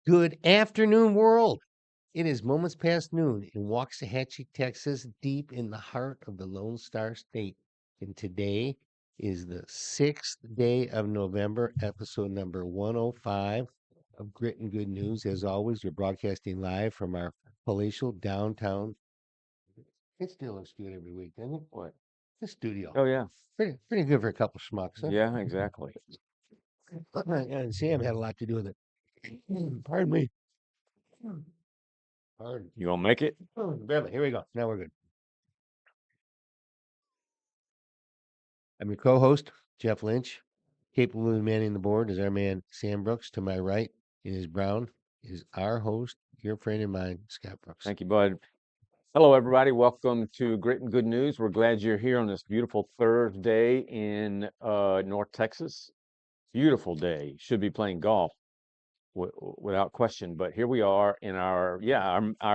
Good afternoon, world. It is moments past noon in Waxahachie, Texas, deep in the heart of the Lone Star State. And today is the 6th day of November, episode number 105 of Grit and Good News. As always, we're broadcasting live from our palatial downtown. It still looks good every week, doesn't it? What? The studio. Oh, yeah. Pretty good for a couple schmucks, huh? Yeah, exactly. And Sam had a lot to do with it. Pardon me. Pardon. You gonna make it? Barely. Here we go. Now we're good. I'm your co-host, Jeff Lynch. Capable of manning the board is our man, Sam Brooks. To my right, in his brown, is our host, your friend and mine, Scott Brooks. Thank you, bud. Hello, everybody. Welcome to Grit and Good News. We're glad you're here on this beautiful Thursday in North Texas. Beautiful day. Should be playing golf without question. But here we are in our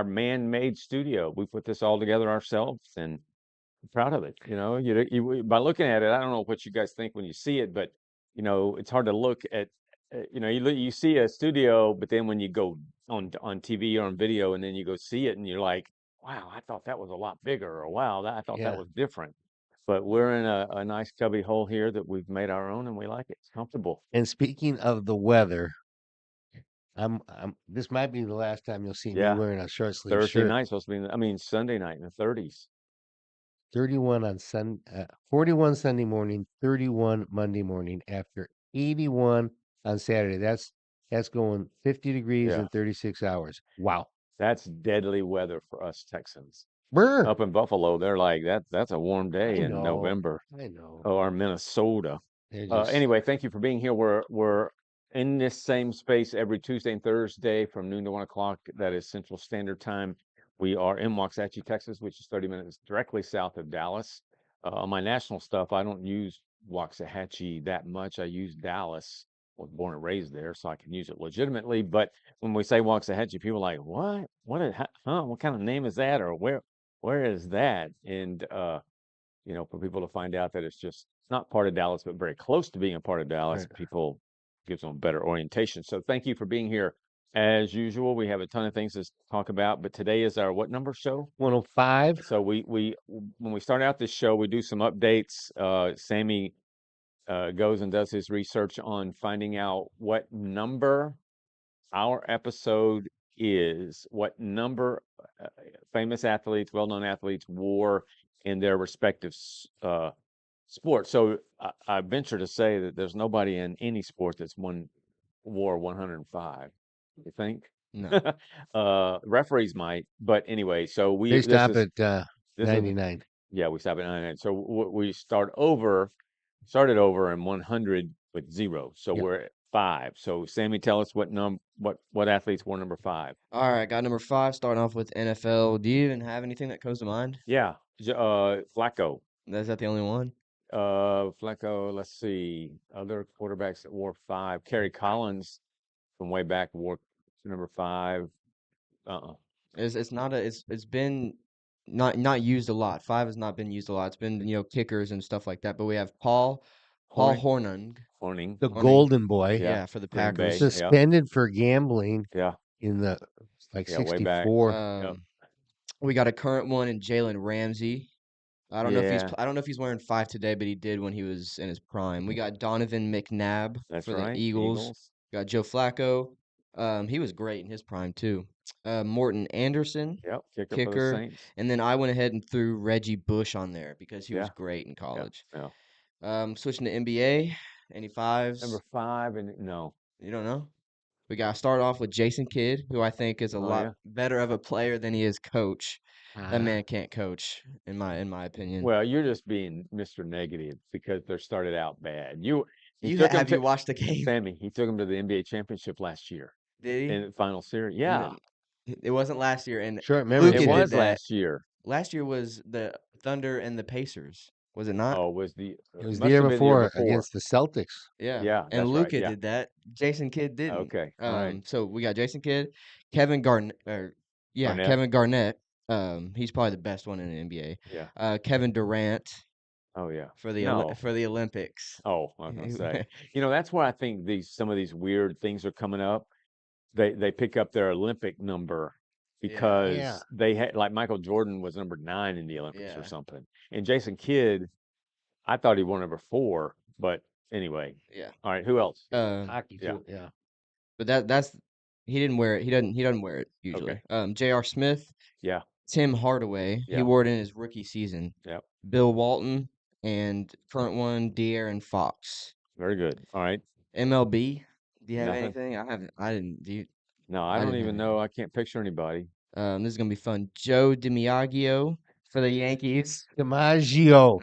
man-made studio. We put this all together ourselves, and I'm proud of it. You know, by looking at it, I don't know what you guys think when you see it, but it's hard to look at. You see a studio, but then when you go on TV or on video, and then you go see it, and you're like, "Wow, I thought that was a lot bigger," or "Wow, I thought that was different." But we're in a nice cubby hole here that we've made our own, and we like it. It's comfortable. And speaking of the weather, this might be the last time you'll see me Yeah, wearing a short sleeve Thursday shirt. night supposed to be. I mean, Sunday night in the 30s. 31 on 41 Sunday morning, 31 Monday morning, after 81 on Saturday. That's going 50 degrees Yeah, in 36 hours. Wow. that's deadly weather for us Texans. Brr. Up in Buffalo, they're like that's a warm day I in know. November. I know. Or Minnesota. They're just Anyway, thank you for being here. We're in this same space every Tuesday and Thursday from noon to 1 o'clock. That is Central Standard Time. We are in Waxahachie, Texas, which is 30 minutes directly south of Dallas. On my national stuff, I don't use Waxahachie that much. I use Dallas. I was born and raised there, so I can use it legitimately. But when we say Waxahachie, people are like, "What? What kind of name is that? Or where is that?" And for people to find out that it's not part of Dallas, but very close to being a part of Dallas, right. people gives them a better orientation. So thank you for being here. As usual, we have a ton of things to talk about, but today is our what number show? 105. So we when we start out this show, we do some updates. Sammy goes and does his research on finding out what number our episode is, what number famous athletes, well-known athletes wore in their respective sports. So I venture to say that there's nobody in any sport wore 105. You think? No. Referees might, but anyway. So They this stop is at this is 99. yeah, we stop at 99. So we started over in 100 with 0. So Yep. we're at 5. So Sammy, tell us what athletes wore number 5. All right, got number 5, starting off with NFL. Do you even have anything that comes to mind? Yeah, Flacco. Is that the only one? Flacco. Let's see, other quarterbacks that wore 5. Kerry Collins from way back wore number 5. It's been not used a lot. 5 has not been used a lot. It's been kickers and stuff like that. But we have Paul Hornung. Horning. The Horning. Golden Boy. Yeah, for the Green Bay. Packers. Yeah. Suspended for gambling Yeah. in the way back. 64. We got a current one in Jalen Ramsey. I don't know if he's wearing 5 today, but he did when he was in his prime. We got Donovan McNabb for the Eagles. Got Joe Flacco. He was great in his prime too. Morton Anderson, Yep, kicker. for the Saints. And then I went ahead and threw Reggie Bush on there because he was great in college. Yeah. Switching to NBA, any 5s? Number 5, and no. You don't know? We got to start off with Jason Kidd, who I think is a lot better of a player than he is coach. That man can't coach, in my opinion. Well, you're just being Mr. Negative because they started out bad. You watched the game? Sammy, he took him to the NBA championship last year. Did he? In the final series. Yeah. It wasn't last year. And Short memory. It was last year. Last year was the Thunder and the Pacers. Was it not? Oh, it was the year before against the Celtics. Yeah. And Luka did that. Jason Kidd didn't. Okay. All right. So we got Jason Kidd, Kevin Garnett. Kevin Garnett. He's probably the best one in the NBA. Yeah. Kevin Durant. Oh yeah. For the Olympics. Oh, I was gonna say. That's where I think some of these weird things are coming up. they pick up their Olympic number because they had, like, Michael Jordan was number 9 in the Olympics or something, and Jason Kidd, I thought he won number 4, but anyway. Yeah. All right, who else? Hockey Yeah. too. Yeah. But that's he didn't wear it. He doesn't wear it usually. J.R. Smith. Yeah. Tim Hardaway. He wore it in his rookie season. Yep. Bill Walton and current one De'Aaron Fox. Very good. All right. MLB. Do you have Nothing. anything? I haven't. I didn't. Do you? No, I don't even know. I can't picture anybody. This is gonna be fun. Joe DiMaggio for the Yankees. DiMaggio.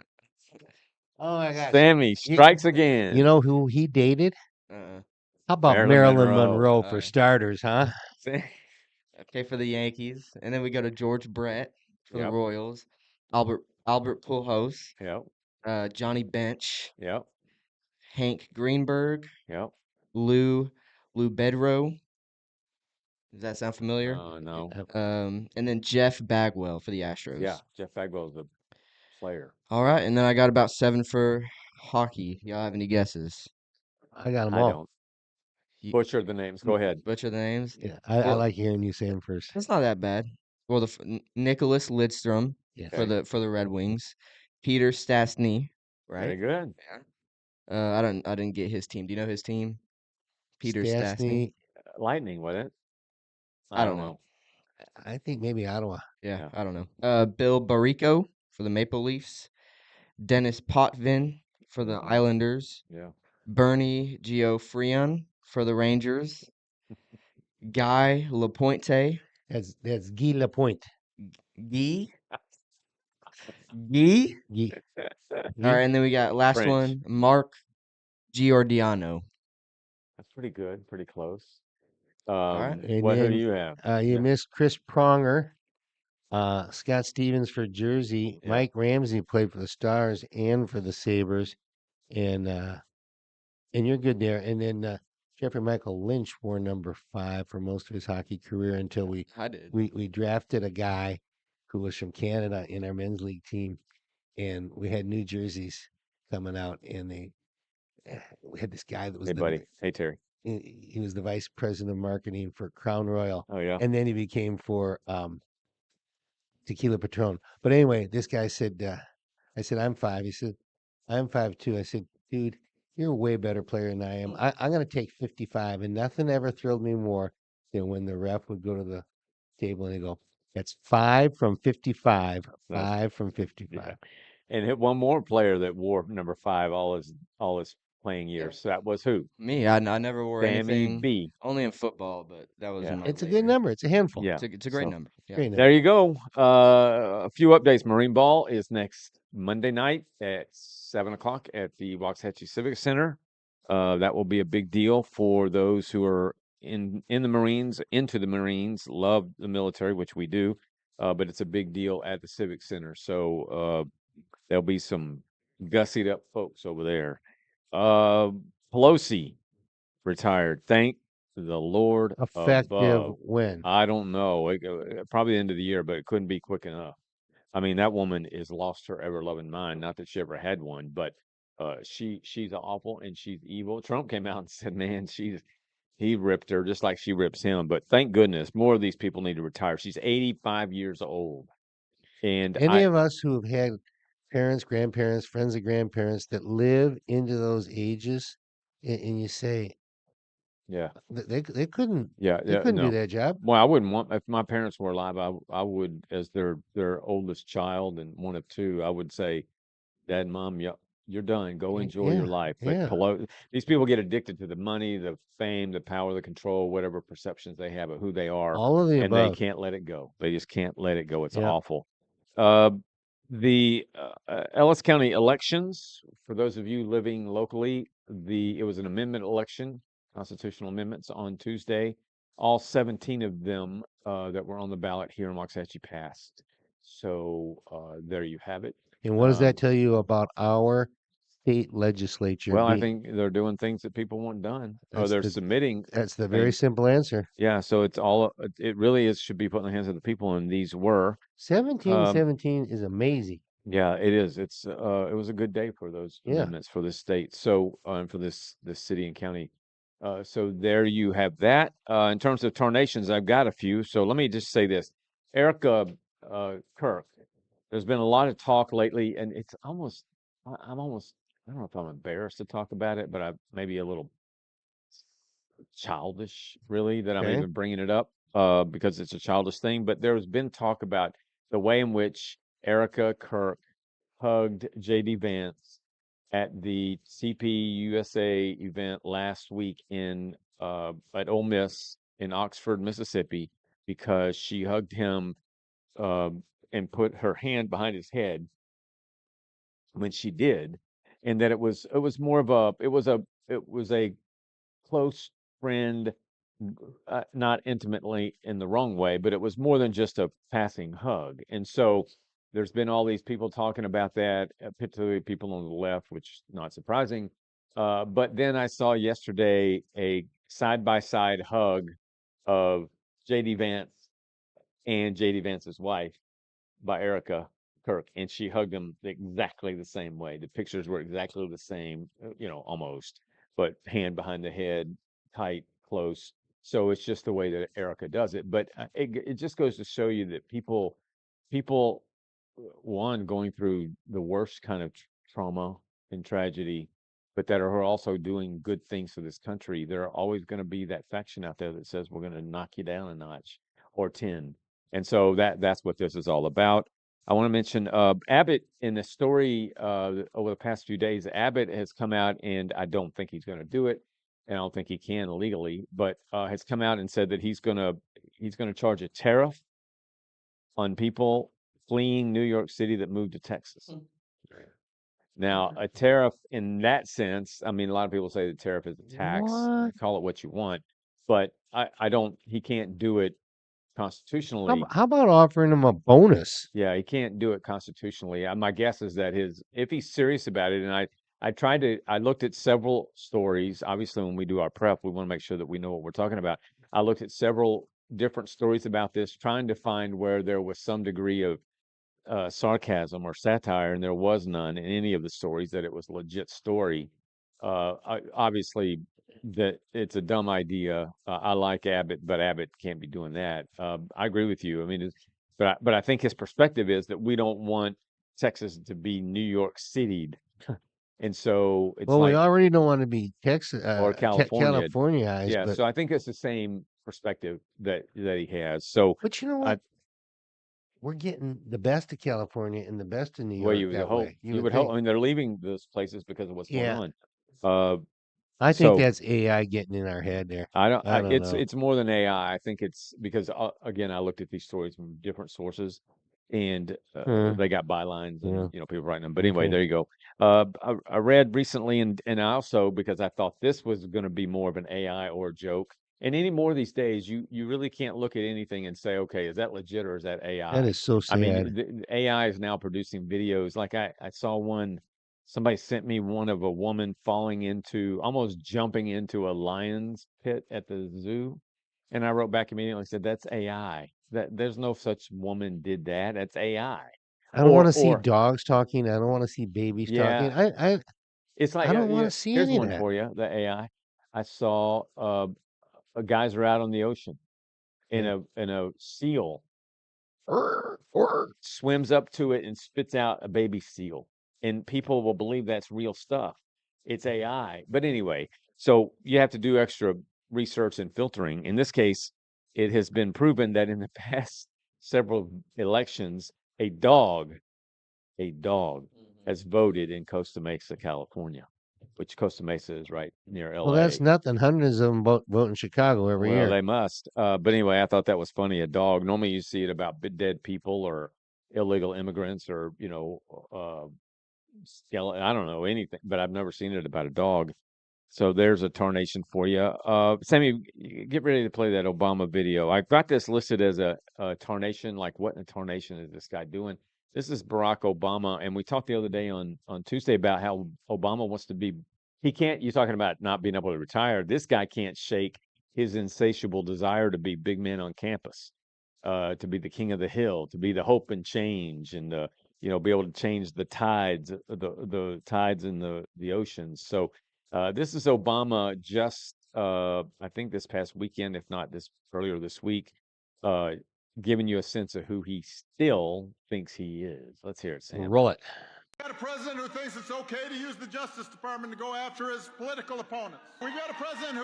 Oh my gosh. Sammy strikes again. You know who he dated? How about Marilyn Monroe for starters, huh? Okay, for the Yankees, and then we go to George Brett for the Royals. Albert Pujols. Yep. Johnny Bench. Yep. Hank Greenberg. Yep. Lou Bedrow. Does that sound familiar? No. And then Jeff Bagwell for the Astros. Yeah, Jeff Bagwell is the player. All right, and then I got about 7 for hockey. Y'all have any guesses? I got them all. I don't. Butcher the names. Go ahead. Butcher the names? Yeah, I like hearing you say them first. That's not that bad. Well, Nicholas Lidstrom for the Red Wings. Peter Stastny, right? Very good. I didn't get his team. Do you know his team? Peter Stastny. Lightning, wasn't it? I don't know. I think maybe Ottawa. Yeah, I don't know. Bill Barrico for the Maple Leafs. Dennis Potvin for the Islanders. Yeah. Bernie Geoffrion for the Rangers. Guy Lapointe. That's Guy Lapointe. Guy. All right, and then we got last French. one, Mark Giordano. That's pretty good. Pretty close. All right. Who do you have? You missed Chris Pronger. Scott Stevens for Jersey. Yeah. Mike Ramsey played for the Stars and for the Sabres. And you're good there. And then Jeffrey Michael Lynch wore number 5 for most of his hockey career until we drafted a guy who was from Canada in our men's league team, and we had new jerseys coming out, and we had this guy that was Hey Terry. He was the vice president of marketing for Crown Royal. Oh yeah. And then he became for Tequila Patron. But anyway, this guy said, I said, I'm 5. He said, I'm 5'2". I said, dude, you're a way better player than I am. I'm going to take 55. And nothing ever thrilled me more than when the ref would go to the table and he'd go, that's 5 from 55. 5 from 55. Yeah. And hit one more player that wore number 5 all his playing years. So that was who? Me. I never wore anything. B. Only in football, but that was in my It's a good number. It's a handful. Yeah. It's a great number. Yeah. Great number. There you go. A few updates. Marine Ball is next Monday night at 7 o'clock at the Waxahachie Civic Center. That will be a big deal for those who are in the Marines, into the Marines, love the military, which we do. But it's a big deal at the Civic Center. So there'll be some gussied up folks over there. Pelosi retired. Thank the Lord. Effective when? I don't know. Probably the end of the year, but it couldn't be quick enough. I mean, that woman is lost her ever loving mind. Not that she ever had one, but she's awful and she's evil. Trump came out and said, man, he ripped her just like she rips him. But thank goodness more of these people need to retire. She's 85 years old. And any of us who have had parents, grandparents, friends of grandparents that live into those ages, and you say, yeah, they couldn't, do that job. Well, I wouldn't want, if my parents were alive, I would, as their oldest child and one of 2, I would say, Dad and Mom, you're done. Go enjoy your life. But these people get addicted to the money, the fame, the power, the control, whatever perceptions they have of who they are. All of the above. They can't let it go. They just can't let it go. It's awful. The Ellis County elections, for those of you living locally, it was an amendment election, constitutional amendments on Tuesday. All 17 of them that were on the ballot here in Waxahachie passed. So there you have it. And what does that tell you about our state legislature? Well, I think they're doing things that people want done. They're submitting. That's the very simple answer. Yeah, so it really is, should be put in the hands of the people, and these were 17 is amazing. Yeah, it is. It was a good day for those amendments for this state. So, and for this city and county So there you have that. In terms of tarnations, I've got a few. So let me just say this. Erika Kirk, there's been a lot of talk lately, and it's almost, I'm almost, I don't know if I'm embarrassed to talk about it, but I maybe a little childish, really, that I'm Okay. even bringing it up because it's a childish thing. But there's been talk about the way in which Erika Kirk hugged JD Vance at the CPUSA event last week in at Ole Miss in Oxford, Mississippi, because she hugged him uh, and put her hand behind his head when she did, and that it was more of a it was a close friend, not intimately in the wrong way, but it was more than just a passing hug. And so there's been all these people talking about that, particularly people on the left, which is not surprising. But then I saw yesterday a side by side hug of JD Vance and JD Vance's wife by Erika Kirk, and she hugged him exactly the same way. The pictures were exactly the same, almost, but hand behind the head, tight, close. So it's just the way that Erika does it. But it just goes to show you that people, one, going through the worst kind of trauma and tragedy, but that are also doing good things for this country. There are always going to be that faction out there that says we're going to knock you down a notch or 10. And so that's what this is all about. I want to mention Abbott in the story over the past few days. Abbott has come out, and I don't think he's going to do it, and I don't think he can legally, but has come out and said that he's going to charge a tariff on people fleeing New York City that moved to Texas. Now, a tariff in that sense, I mean, a lot of people say the tariff is a tax. What? Call it what you want, but I don't. He can't do it constitutionally. How about offering him a bonus? Yeah, he can't do it constitutionally. My guess is that if he's serious about it, and I looked at several stories. Obviously, when we do our prep, we want to make sure that we know what we're talking about. I looked at several different stories about this, trying to find where there was some degree of sarcasm or satire, and there was none in any of the stories, that it was a legit story. Obviously, that it's a dumb idea. I like Abbott, but Abbott can't be doing that. I agree with you. I mean, but I think his perspective is that we don't want Texas to be New York City'd, and so it's Well, we like already don't want to be Texas or California. Californiaized, Yeah, but so I think it's the same perspective that he has. So, you know I, what? We're getting the best of California and the best of New well, York you would that hope. way. You would would hope. think. I mean, they're leaving those places because of what's going Yeah, on. Uh, I think so that's AI getting in our head there. I don't. I don't know. It's more than AI. I think it's because again, I looked at these stories from different sources, and they got bylines and people writing them. But anyway, Okay. there you go. I read recently, and I also, because I thought this was going to be more of an AI or a joke. And any more these days, you really can't look at anything and say, okay, is that legit or is that AI? That is so I mean, sad. the AI is now producing videos. Like I saw one. Somebody sent me one of a woman almost jumping into a lion's pit at the zoo. And I wrote back immediately and said, that's AI. That there's no such woman did that. That's AI. I don't want Or to see dogs talking. I don't want to see babies talking. yeah, it's like I don't want to see here's any of one that. for you, the AI. I saw guys are out on the ocean and Okay. a seal swims up to it and spits out a baby seal. And people will believe that's real stuff. It's AI. But anyway, so you have to do extra research and filtering. In this case, it has been proven that in the past several elections, a dog has voted in Costa Mesa, California, which Costa Mesa is right near Well, LA. that's nothing. Hundreds of them vote in Chicago every Well, year. they must. But anyway, I thought that was funny. A dog. Normally, you see it about dead people or illegal immigrants or skeleton. I don't know anything, but I've never seen it about a dog. So there's a tarnation for you. Sammy, get ready to play that Obama video. I've got this listed as a tarnation. Like, what in a tarnation is this guy doing? This is Barack Obama, and we talked the other day on Tuesday about how Obama wants to be. He can't. You're talking about not being able to retire. This guy can't shake his insatiable desire to be big man on campus, to be the king of the hill, to be the hope and change, and be able to change the tides in the oceans. So this is Obama just I think this past weekend, if not earlier this week, uh, giving you a sense of who he still thinks he is. Let's hear it, Sam. Roll it. We've got a president who thinks it's okay to use the Justice Department to go after his political opponents. We've got a president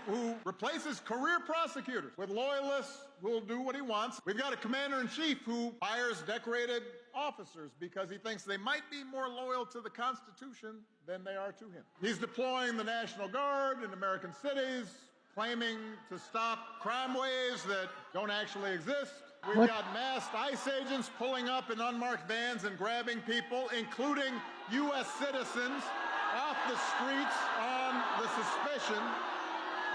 who replaces career prosecutors with loyalists who will do what he wants. We've got a commander-in-chief who hires decorated officers because he thinks they might be more loyal to the Constitution than they are to him. He's deploying the National Guard in American cities, claiming to stop crime waves that don't actually exist. We've got masked ICE agents pulling up in unmarked vans and grabbing people, including U.S. citizens, off the streets on the suspicion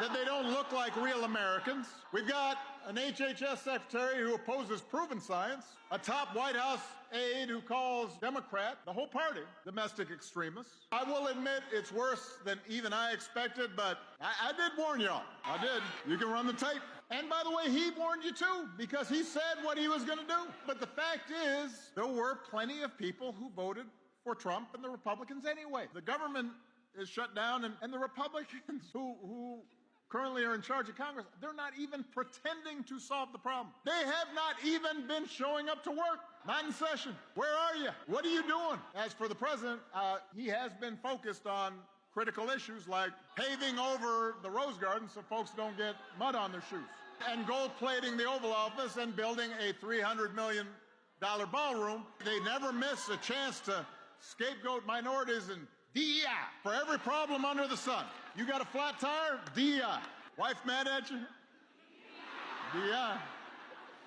that they don't look like real Americans. We've got an HHS secretary who opposes proven science, a top White House aide who calls Democrat, the whole party, domestic extremists. I will admit it's worse than even I expected, but I did warn y'all. I did. You can run the tape. And by the way, he warned you too, because he said what he was going to do. But the fact is, there were plenty of people who voted for Trump and the Republicans anyway. The government is shut down, and the Republicans who currently are in charge of Congress, they're not even pretending to solve the problem. They have not even been showing up to work, not in session. Where are you? What are you doing? As for the president, he has been focused on critical issues like paving over the Rose Garden so folks don't get mud on their shoes, and gold-plating the Oval Office and building a $300 million ballroom. They never miss a chance to scapegoat minorities and DEI for every problem under the sun. You got a flat tire? DEI. Wife mad at you? DEI.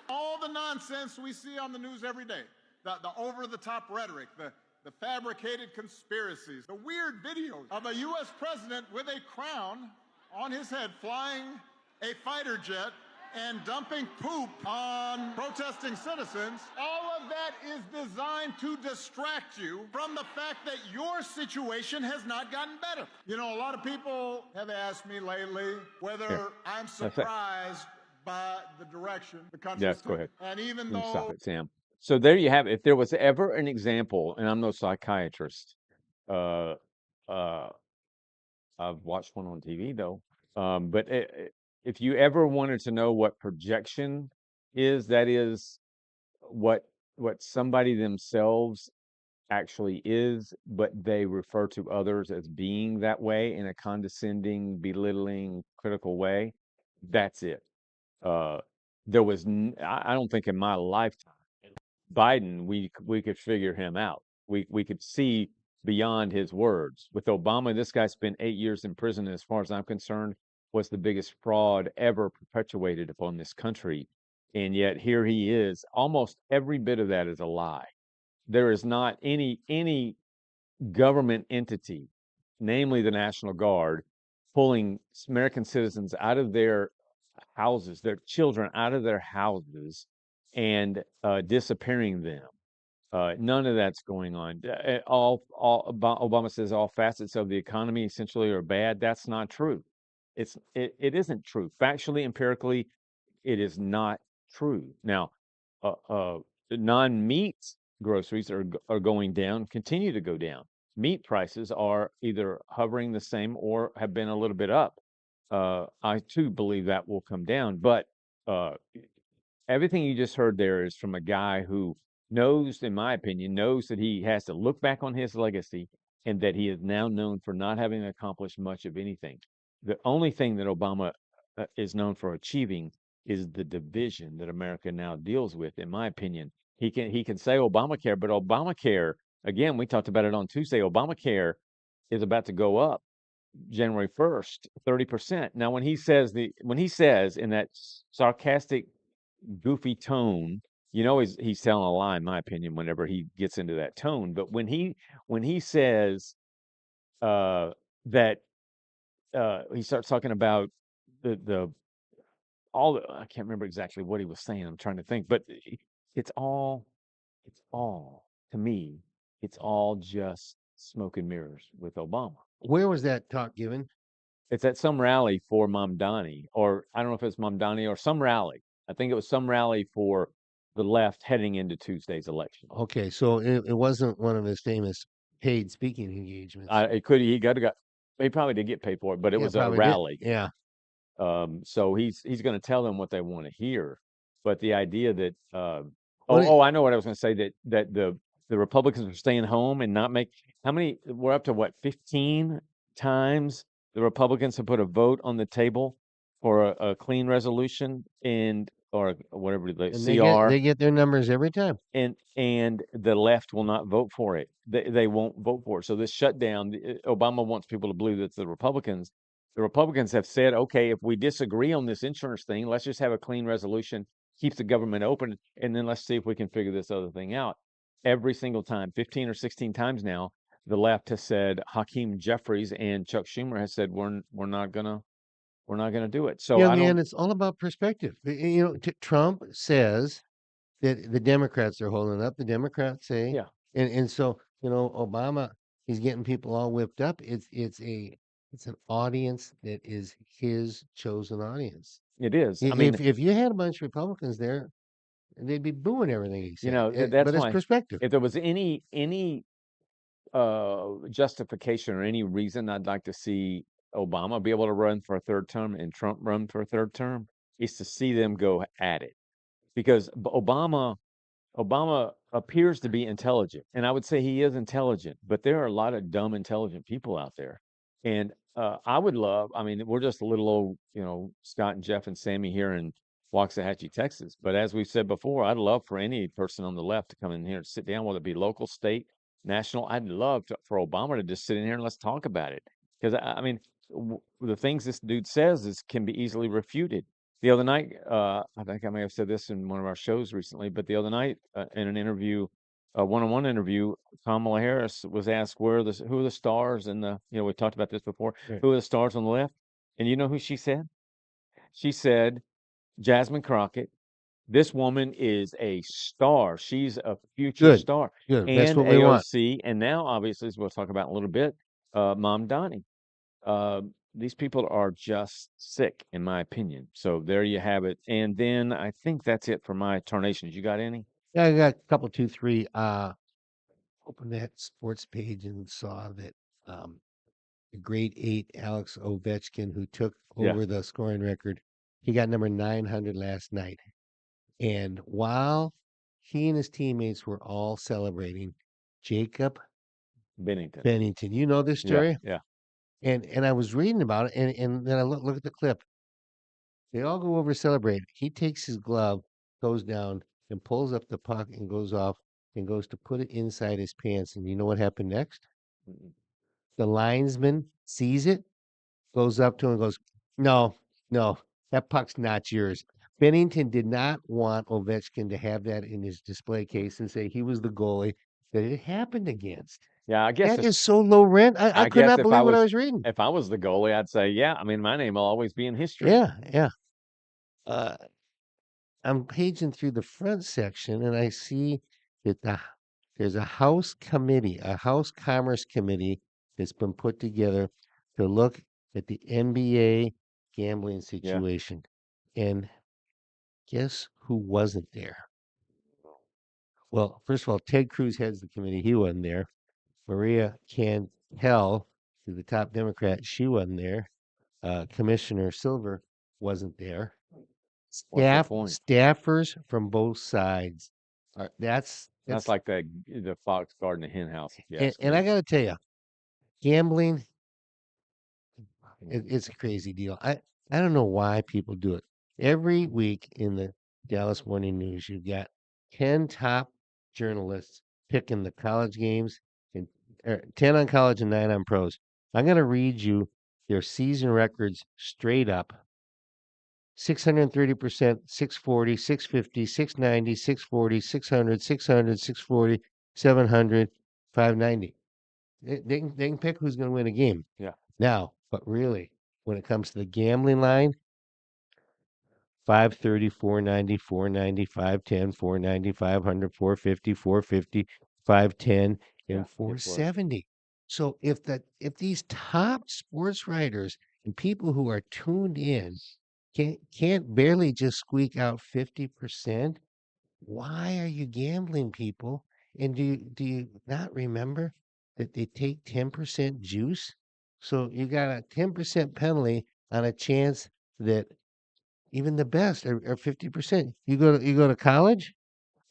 All the nonsense we see on the news every day, the over-the-top rhetoric, the fabricated conspiracies, the weird videos of a U.S. president with a crown on his head flying a fighter jet and dumping poop on protesting citizens, all of that is designed to distract you from the fact that your situation has not gotten better. You know, a lot of people have asked me lately whether I'm surprised by the direction the country is taking. Go ahead. And even though... Stop it, Sam. So there you have it. If there was ever an example, and I'm no psychiatrist, I've watched one on TV though, but if you ever wanted to know what projection is, that is what somebody themselves actually is, but they refer to others as being that way in a condescending, belittling, critical way. That's it. There was, I don't think in my lifetime, Biden, we could figure him out. We could see beyond his words. With Obama, this guy spent 8 years in prison, and as far as I'm concerned, was the biggest fraud ever perpetuated upon this country. And yet here he is. Almost every bit of that is a lie. There is not any government entity, namely the National Guard, pulling American citizens out of their houses, their children out of their houses, and disappearing them. None of that's going on. Obama says all facets of the economy essentially are bad. That's not true. It isn't true. Factually, empirically, it is not true. Now, non-meat groceries are going down, continue to go down. Meat prices are either hovering the same or have been a little bit up. I too believe that will come down, but everything you just heard there is from a guy who knows, in my opinion, knows that he has to look back on his legacy and that he is now known for not having accomplished much of anything. The only thing that Obama is known for achieving is the division that America now deals with. In my opinion, he can say Obamacare, but Obamacare, again, we talked about it on Tuesday. Obamacare is about to go up January 1st, 30%. Now, when he says in that sarcastic, goofy tone, you know he's telling a lie, in my opinion, whenever he gets into that tone. But when he says that he starts talking about I can't remember exactly what he was saying. I'm trying to think, but it's all to me, it's all just smoke and mirrors with Obama. Where was that talk given? It's at some rally for Mamdani, or I don't know if it's Mamdani or some rally. I think it was some rally for the left heading into Tuesday's election. Okay, so it wasn't one of his famous paid speaking engagements. He got He probably did get paid for it, but it Yeah, was a probably did. rally. Yeah. So he's going to tell them what they want to hear. But the idea that Well, I know what I was going to say, that the Republicans are staying home and not make how many, we're up to what, 15 times the Republicans have put a vote on the table for a clean resolution or whatever the and CR, they get their numbers every time. and the left will not vote for it. They won't vote for it. So this shutdown, Obama wants people to believe that the Republicans have said, okay, if we disagree on this insurance thing, let's just have a clean resolution, keeps the government open, and then let's see if we can figure this other thing out. Every single time, 15 or 16 times now, the left has said, Hakeem Jeffries and Chuck Schumer has said, we're not gonna do it. So And it's all about perspective. Trump says that the Democrats are holding up. The Democrats say, yeah. And so, Obama, he's getting people all whipped up. It's an audience that is his chosen audience. It is. I mean, if you had a bunch of Republicans there, they'd be booing everything he said. that's but it's why perspective. If there was any justification or any reason I'd like to see Obama be able to run for a third term and Trump run for a third term, is to see them go at it, because Obama appears to be intelligent, and I would say he is intelligent, but there are a lot of dumb intelligent people out there, and I would love. I mean, we're just a little old, Scott and Jeff and Sammy here in Waxahachie, Texas. But as we've said before, I'd love for any person on the left to come in here and sit down, whether it be local, state, national. I'd love for Obama to just sit in here and let's talk about it, because I mean, the things this dude says can be easily refuted. The other night, I think I may have said this in one of our shows recently, but the other night in an interview, a one-on-one interview, Kamala Harris was asked who are the stars in we talked about this before, Right. Who are the stars on the left? And you know who she said? She said, Jasmine Crockett. This woman is a star. She's a future star. Good. And That's what we want. AOC, and now obviously, as we'll talk about in a little bit, Mom Donnie. These people are just sick, in my opinion. So there you have it. And then I think that's it for my tarnations. You got any? Yeah, I got a couple, 2, 3. Opened that sports page and saw that the grade 8 Alex Ovechkin, who took over the scoring record, he got number 900 last night. And while he and his teammates were all celebrating, Jacob Bennington, you know this story? Yeah. And I was reading about it, and then I look at the clip. They all go over to celebrate. He takes his glove, goes down, and pulls up the puck and goes off and goes to put it inside his pants. And you know what happened next? The linesman sees it, goes up to him and goes, No, that puck's not yours. Bennington did not want Ovechkin to have that in his display case and say he was the goalie that it happened against. Yeah, I guess that is so low rent. I could not believe what I was reading. If I was the goalie, I'd say, yeah. I mean, my name will always be in history. Yeah. I'm paging through the front section, and I see that there's a House committee, a House Commerce Committee that's been put together to look at the NBA gambling situation. And guess who wasn't there? Well, first of all, Ted Cruz heads the committee. He wasn't there. Maria Cantel, who's the top Democrat, she wasn't there. Commissioner Silver wasn't there. Staffers from both sides. That's like the Fox Garden and Hen House. And I got to tell you, gambling, it's a crazy deal. I don't know why people do it. Every week in the Dallas Morning News, you've got 10 top journalists picking the college games, and 10 on college and 9 on pros. I'm going to read you their season records straight up. 630%, 640, 650, 690, 640, 600, 600, 640, 700, 590. They can pick who's going to win a game. Yeah. Now, but really, when it comes to the gambling line, 530, 490, 490, 510, 490, 500, 450, 450, 510, and 470. So if these top sports writers and people who are tuned in can't barely just squeak out 50%, why are you gambling, people? And do you not remember that they take 10% juice? So you got a 10% penalty on a chance that even the best are 50%. You go to college,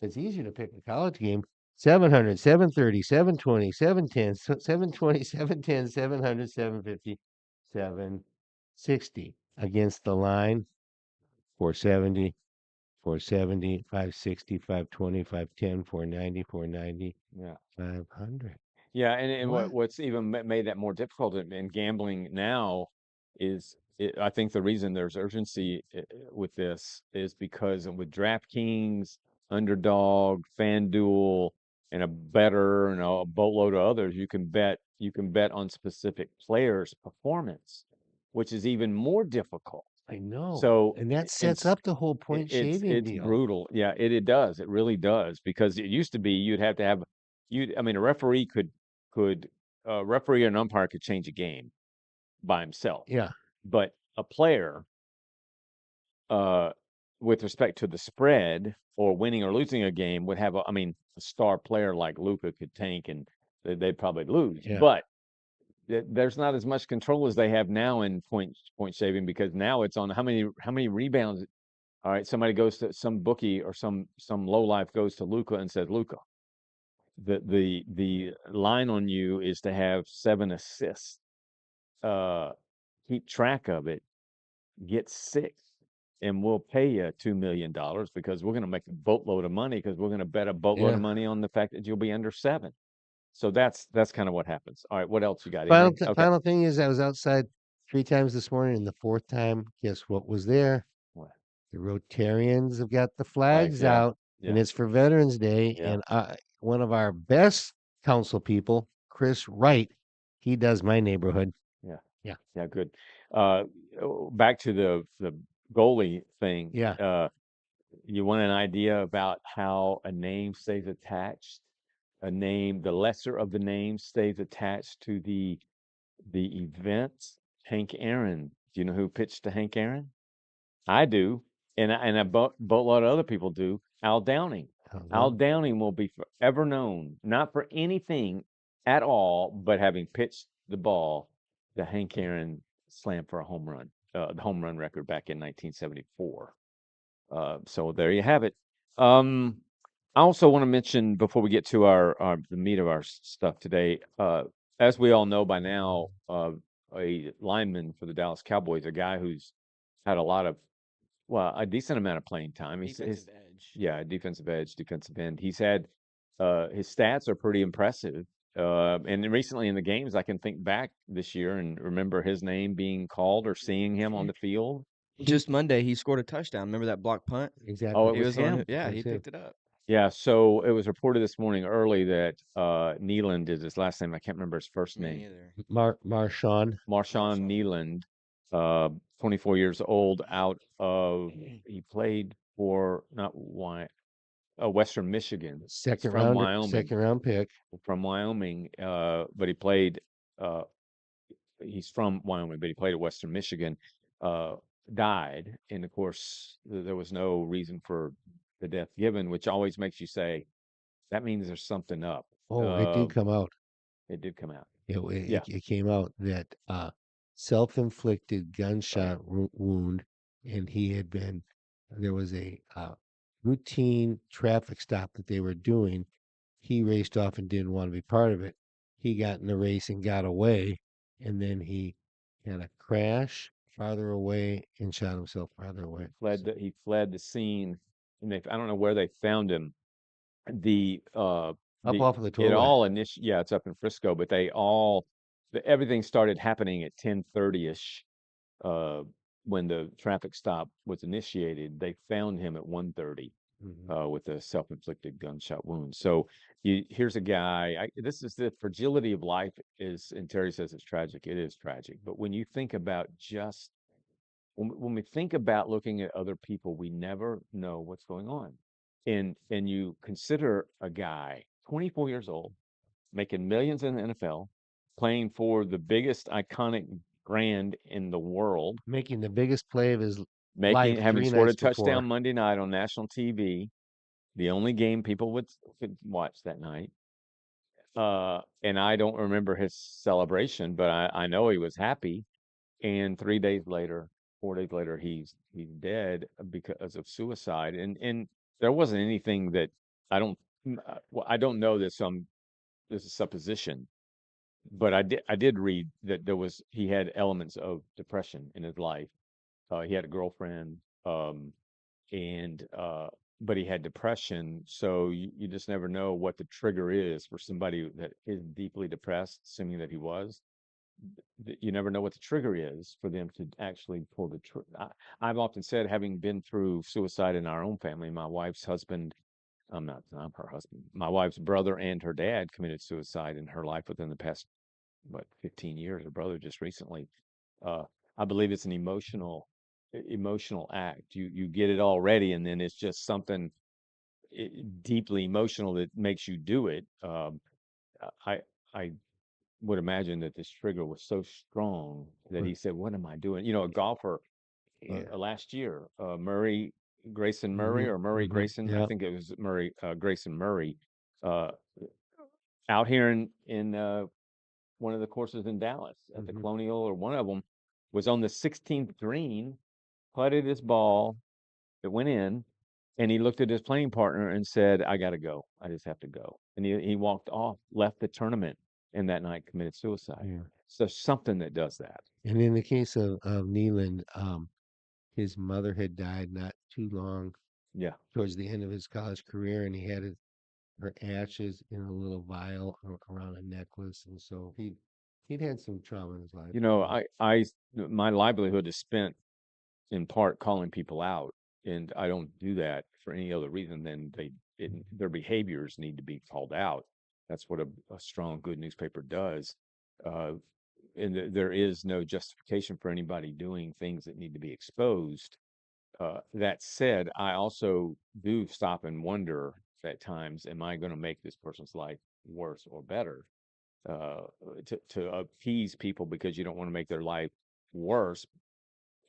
it's easier to pick a college game. 700, 730, 720, 710, 720, 710, 700, 750, 760 against the line. 470, 470, 560, 520, 510, 490, 490, Yeah. 500. Yeah, and what's even made that more difficult in gambling now is I think the reason there's urgency with this is because with DraftKings, Underdog, FanDuel, and a better, a boatload of others, you can bet on specific players' performance, which is even more difficult. I know. So and that sets up the whole point shaving it's deal. brutal. Yeah, it does. It really does, because it used to be you'd have to have I mean, a referee could referee or an umpire could change a game by himself. Yeah. But a player, with respect to the spread or winning or losing a game, would have a star player like Luka could tank and they'd probably lose. Yeah. But there's not as much control as they have now in point shaving, because now it's on how many rebounds. All right, somebody goes to some bookie or some lowlife goes to Luka and says, Luka, the line on you is to have 7 assists. Keep track of it. Get 6, and we'll pay you $2 million, because we're going to make a boatload of money, because we're going to bet a boatload of money on the fact that you'll be under 7. So that's kind of what happens. All right, what else you got? Final thing is, I was outside 3 times this morning, and the 4th time, guess what was there? What? The Rotarians have got the flags out, and it's for Veterans Day. And one of our best council people, Chris Wright, he does my neighborhood. Yeah, good. Back to the goalie thing. Yeah. You want an idea about how a name stays attached? A name, the lesser of the name, stays attached to the event. Hank Aaron. Do you know who pitched to Hank Aaron? I do, and a boatload of other people do. Al Downing. Al Downing will be forever known, not for anything at all, but having pitched the ball to Hank Aaron slam for a home run, the home run record back in 1974. So there you have it. I also want to mention, before we get to the meat of our stuff today, as we all know by now, a lineman for the Dallas Cowboys, a guy who's had a decent amount of playing time. Defensive edge. Yeah, defensive edge, defensive end. He's had his stats are pretty impressive. And recently in the games, I can think back this year and remember his name being called or seeing him on the field. Just Monday, he scored a touchdown. Remember that block punt? Exactly. Oh, it was him. He picked it up. Yeah, so it was reported this morning early that Nealand is his last name. I can't remember his first name. Marshawn Nealand, 24 years old, he played for Western Michigan. Second round pick from Wyoming. But he played. He's from Wyoming, but he played at Western Michigan. Died, and of course there was no reason for the death given, which always makes you say that means there's something up. It did come out. It did come out. It came out that self-inflicted gunshot wound, and there was a routine traffic stop that they were doing. He raced off and didn't want to be part of it. He got in the race and got away, and then he had a crash farther away and shot himself farther away. He fled the scene, and I don't know where they found him. Up off of the tollway. It's up in Frisco, but everything started happening at 10:30ish. When the traffic stop was initiated, they found him at 1:30 with a self-inflicted gunshot wound. So here's a guy. This is the fragility of life. And Terry says it's tragic. It is tragic. But when you think about when we think about looking at other people, we never know what's going on. And you consider a guy, 24 years old, making millions in the NFL, playing for the biggest iconic brand in the world, making the biggest play of his life, having scored a touchdown Monday night on national TV, the only game people could watch that night, And I don't remember his celebration, but I know he was happy. And 3 days later, 4 days later, he's dead because of suicide. And there wasn't anything that I don't well, I don't know this. This is supposition, but I did read that he had elements of depression in his life. He had a girlfriend, and but he had depression. So you just never know what the trigger is for somebody that is deeply depressed, assuming that he was. You never know what the trigger is for them to actually pull the trigger. I've often said, having been through suicide in our own family, my wife's husband, I'm her husband, my wife's brother and her dad committed suicide in her life within the past, 15 years. Her brother just recently. Uh, I believe it's an emotional act. You get it already, and then it's just something deeply emotional that makes you do it. I I would imagine that this trigger was so strong that he said, "What am I doing?" A golfer last year, Grayson Murray, or Murray Grayson. I think it was Grayson Murray, uh, out here in one of the courses in Dallas at the Colonial, or one of them, was on the 16th green, putted his ball, it went in, and he looked at his playing partner and said, "I got to go. I just have to go." And he walked off, left the tournament, and that night committed suicide. Yeah. So something that does that. And in the case of Neeland, his mother had died not too long Yeah. towards the end of his college career, and he had her ashes in a little vial around a necklace, and so he'd had some trauma in his life. My livelihood is spent in part calling people out, and I don't do that for any other reason than their behaviors need to be called out. That's what a strong, good newspaper does. And there is no justification for anybody doing things that need to be exposed. That said, I also do stop and wonder at times, am I going to make this person's life worse or better? To appease people because you don't want to make their life worse,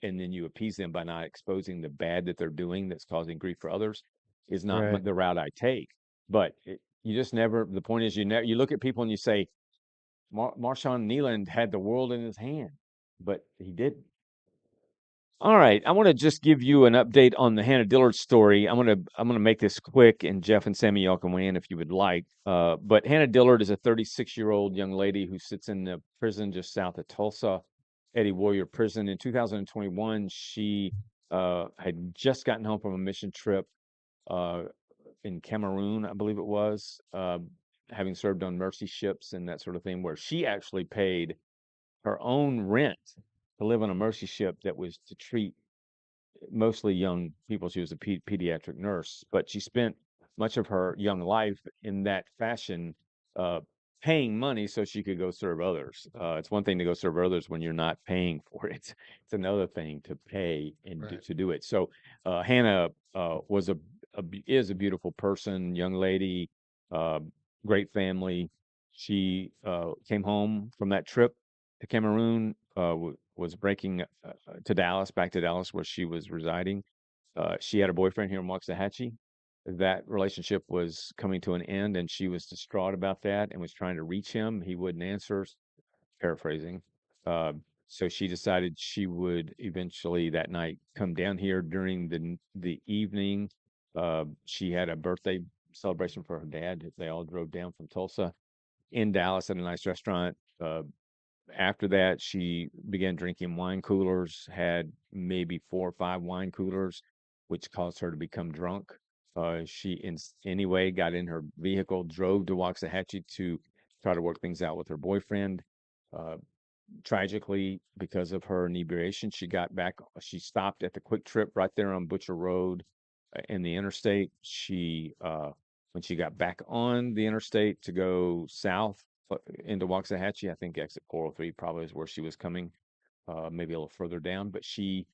and then you appease them by not exposing the bad that they're doing that's causing grief for others, is not the route I take. But you just never. The point is, you look at people and you say, Marshawn Neeland had the world in his hand, but he didn't. All right, I want to just give you an update on the Hannah Dillard story. I'm gonna make this quick, and Jeff and Sammy, y'all can weigh in if you would like. But Hannah Dillard is a 36-year-old young lady who sits in the prison just south of Tulsa, Eddie Warrior Prison. In 2021, she had just gotten home from a mission trip in Cameroon, I believe it was, having served on mercy ships and that sort of thing, where she actually paid her own rent to live on a mercy ship that was to treat mostly young people. She was a pediatric nurse, but she spent much of her young life in that fashion, paying money so she could go serve others. It's one thing to go serve others when you're not paying for it. It's another thing to pay and to do it. So Hannah is a beautiful person, young lady, great family. She came home from that trip to Cameroon, was breaking back to Dallas, where she was residing. She had a boyfriend here in Waxahachie. That relationship was coming to an end, and she was distraught about that and was trying to reach him. He wouldn't answer, paraphrasing. So she decided she would eventually that night come down here during the evening. She had a birthday celebration for her dad. They all drove down from Tulsa in Dallas at a nice restaurant. After that, she began drinking wine coolers, had maybe 4 or 5 wine coolers, which caused her to become drunk. She, anyway, got in her vehicle, drove to Waxahachie to try to work things out with her boyfriend. Tragically, because of her inebriation, she stopped at the Quick Trip right there on Butcher Road in the interstate. When she got back on the interstate to go south into Waxahachie, I think exit 403 probably is where she was coming, maybe a little further down, but she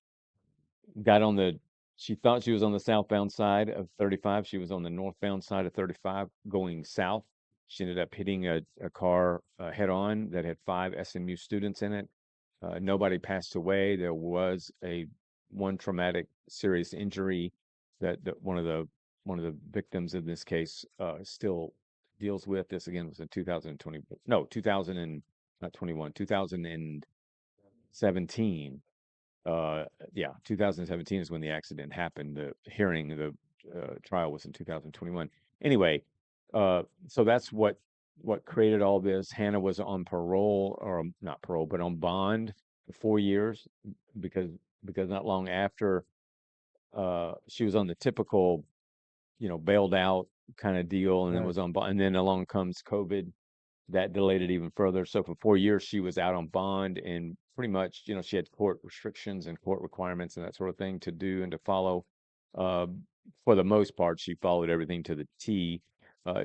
thought she was on the southbound side of 35. She was on the northbound side of 35 going south. She ended up hitting a car head on that had 5 SMU students in it. Nobody passed away. There was one traumatic serious injury that one of the victims in this case is still deals with. This again was in 2020. No, 2000 and not 21, 2017. Yeah, 2017 is when the accident happened. The hearing, the trial was in 2021. Anyway, so that's what created all this. Hannah was on parole, or not parole, but on bond for 4 years because not long after she was on the typical, bailed out kind of deal, and then was on bond, and then along comes COVID. That delayed it even further. So for 4 years, she was out on bond, and pretty much, she had court restrictions and court requirements and that sort of thing to do and to follow. For the most part, she followed everything to the T.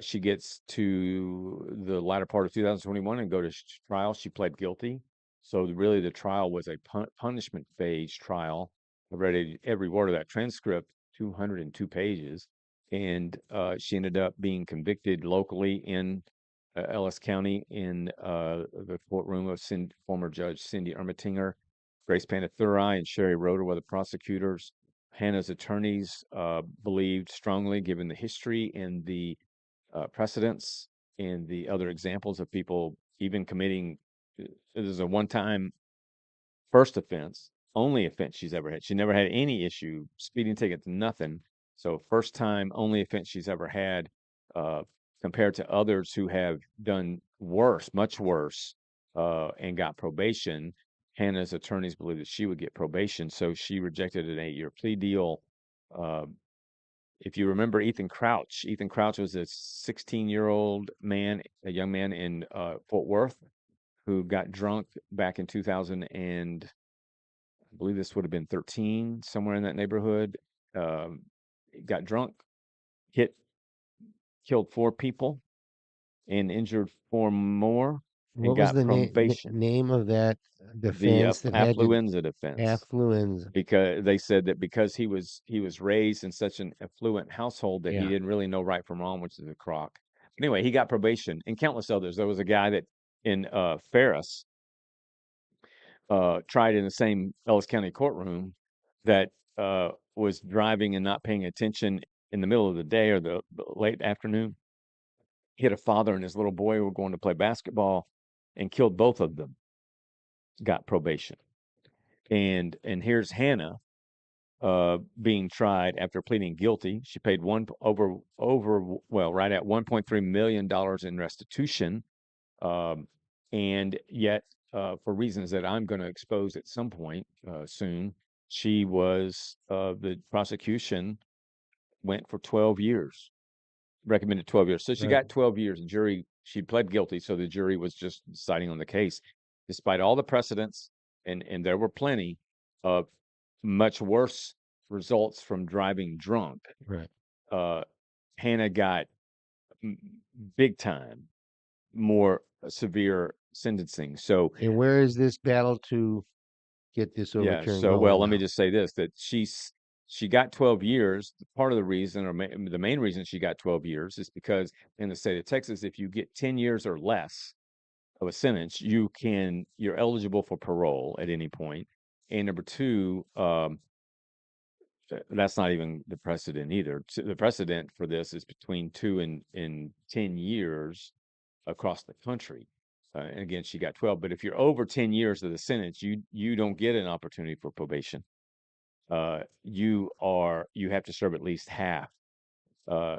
She gets to the latter part of 2021 and go to trial. She pled guilty. So really the trial was a punishment phase trial. I read every word of that transcript, 202 pages. And she ended up being convicted locally in Ellis County in the courtroom of former Judge Cindy Ermatinger. Grace Panethuri and Sherry Roeder were the prosecutors. Hannah's attorneys believed strongly, given the history and the precedents and the other examples of people even committing. This is a one-time first offense, only offense she's ever had. She never had any issue, speeding tickets, nothing. So first time, only offense she's ever had, compared to others who have done worse, much worse, and got probation. Hannah's attorneys believed that she would get probation, so she rejected an 8-year plea deal. If you remember Ethan Crouch was a 16-year-old man, a young man in Fort Worth, who got drunk back in 2000, and I believe this would have been 13, somewhere in that neighborhood. Got drunk, killed 4 people, and injured 4 more. What was the name of that defense? The affluenza defense. Affluenza. Because they said that because he was raised in such an affluent household that he didn't really know right from wrong, which is a crock. Anyway, he got probation, and countless others. There was a guy that in Ferris tried in the same Ellis County courtroom that was driving and not paying attention in the middle of the day or the late afternoon. Hit a father and his little boy who were going to play basketball and killed both of them. Got probation. And here's Hannah being tried after pleading guilty. She paid right at $1.3 million in restitution. And yet, for reasons that I'm going to expose at some point soon, the prosecution went for 12 years, recommended 12 years. So she got 12 years. She pled guilty, so the jury was just deciding on the case. Despite all the precedents, and there were plenty of much worse results from driving drunk. Right. Hannah got big time, more severe sentencing. So, and where is this battle to get this overturned? Yeah. So, let me just say this: that she got 12 years. Part of the reason, or the main reason she got 12 years, is because in the state of Texas, if you get 10 years or less of a sentence, you're eligible for parole at any point. And number two, that's not even the precedent either. The precedent for this is between 2 and 10 years across the country. And again, she got 12. But if you're over 10 years of the sentence, you don't get an opportunity for probation. You have to serve at least half.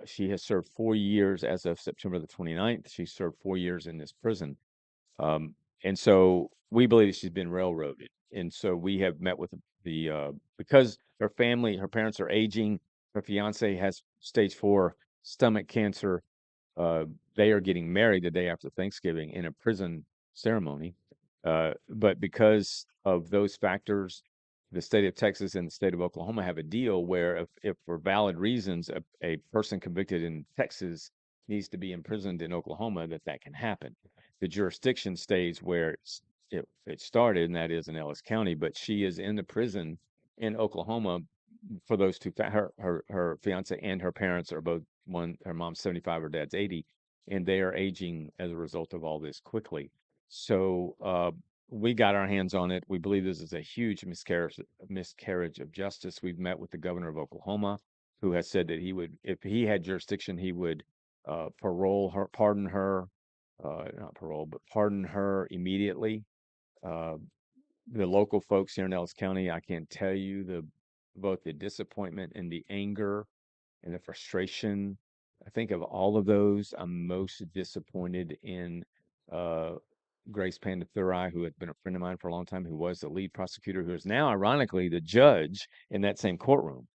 She has served 4 years as of September the 29th. She served 4 years in this prison. And so we believe she's been railroaded. And so we have met with because her parents are aging, her fiance has stage 4 stomach cancer. They are getting married the day after Thanksgiving in a prison ceremony. But because of those factors, the state of Texas and the state of Oklahoma have a deal where if for valid reasons, a person convicted in Texas needs to be imprisoned in Oklahoma, that can happen. The jurisdiction stays where it started, and that is in Ellis County, but she is in the prison in Oklahoma for those two. Her fiance and her parents are both, her mom's 75, her dad's 80, and they are aging as a result of all this quickly. So we got our hands on it. We believe this is a huge miscarriage of justice. We've met with the governor of Oklahoma, who has said that he would, if he had jurisdiction, he would pardon her, not parole, but pardon her immediately. The local folks here in Ellis County, I can't tell you both the disappointment and the anger and the frustration. I think of all of those, I'm most disappointed in Grace Pandithuri, who had been a friend of mine for a long time, who was the lead prosecutor, who is now, ironically, the judge in that same courtroom.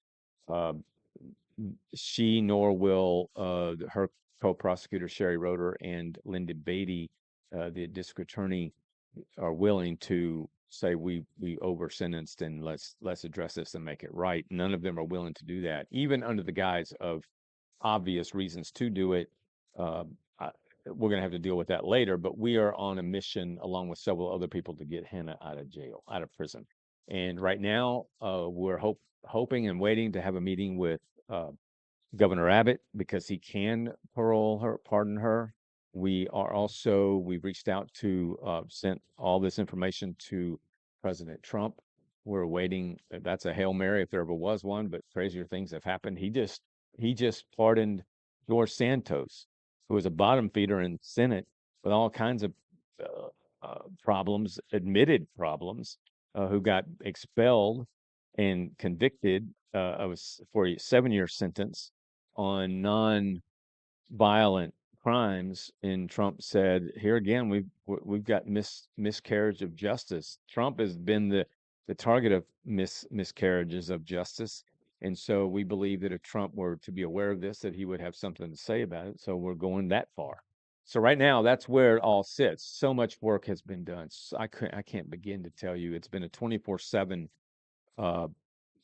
She nor will her co-prosecutor Sherry Roeder and Linda Beatty, the district attorney, are willing to say we over sentenced and let's address this and make it right. None of them are willing to do that, even under the guise of obvious reasons to do it. We're going to have to deal with that later, but we are on a mission along with several other people to get Hannah out of prison. And right now, we're hoping and waiting to have a meeting with Governor Abbott because he can pardon her. We've reached out to, sent all this information to President Trump. We're waiting. That's a Hail Mary if there ever was one, but crazier things have happened. He just pardoned George Santos, who was a bottom feeder in the Senate with all kinds of problems, admitted problems, who got expelled and convicted for a 7-year sentence on non-violent crimes. And Trump said, here again, we've got miscarriage of justice. Trump has been the target of miscarriages of justice. And so we believe that if Trump were to be aware of this, that he would have something to say about it. So we're going that far. So right now, that's where it all sits. So much work has been done. So I can't begin to tell you. It's been a 24/7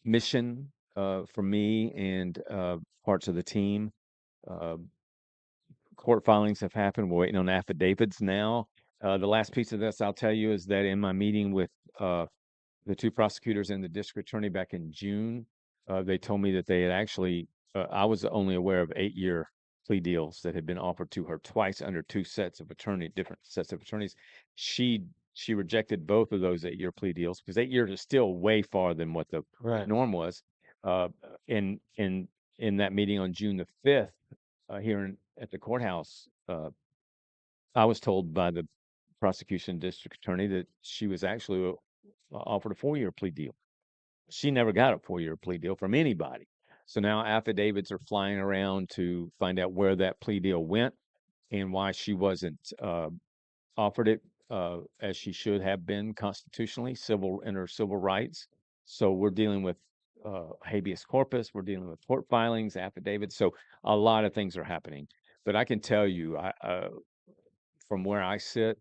mission for me and parts of the team. Court filings have happened. We're waiting on affidavits now. The last piece of this I'll tell you is that in my meeting with the two prosecutors and the district attorney back in June, they told me that they had actually, I was only aware of 8-year plea deals that had been offered to her twice under different sets of attorneys. She rejected both of those 8-year plea deals because 8 years is still way far than what the norm was. In that meeting on June the 5th, here at the courthouse, I was told by the prosecution district attorney that she was actually offered a 4-year plea deal. She never got a 4-year plea deal from anybody. So now affidavits are flying around to find out where that plea deal went and why she wasn't offered it as she should have been constitutionally, in her civil rights. So we're dealing with habeas corpus, we're dealing with court filings, affidavits. So a lot of things are happening. But I can tell you, from where I sit,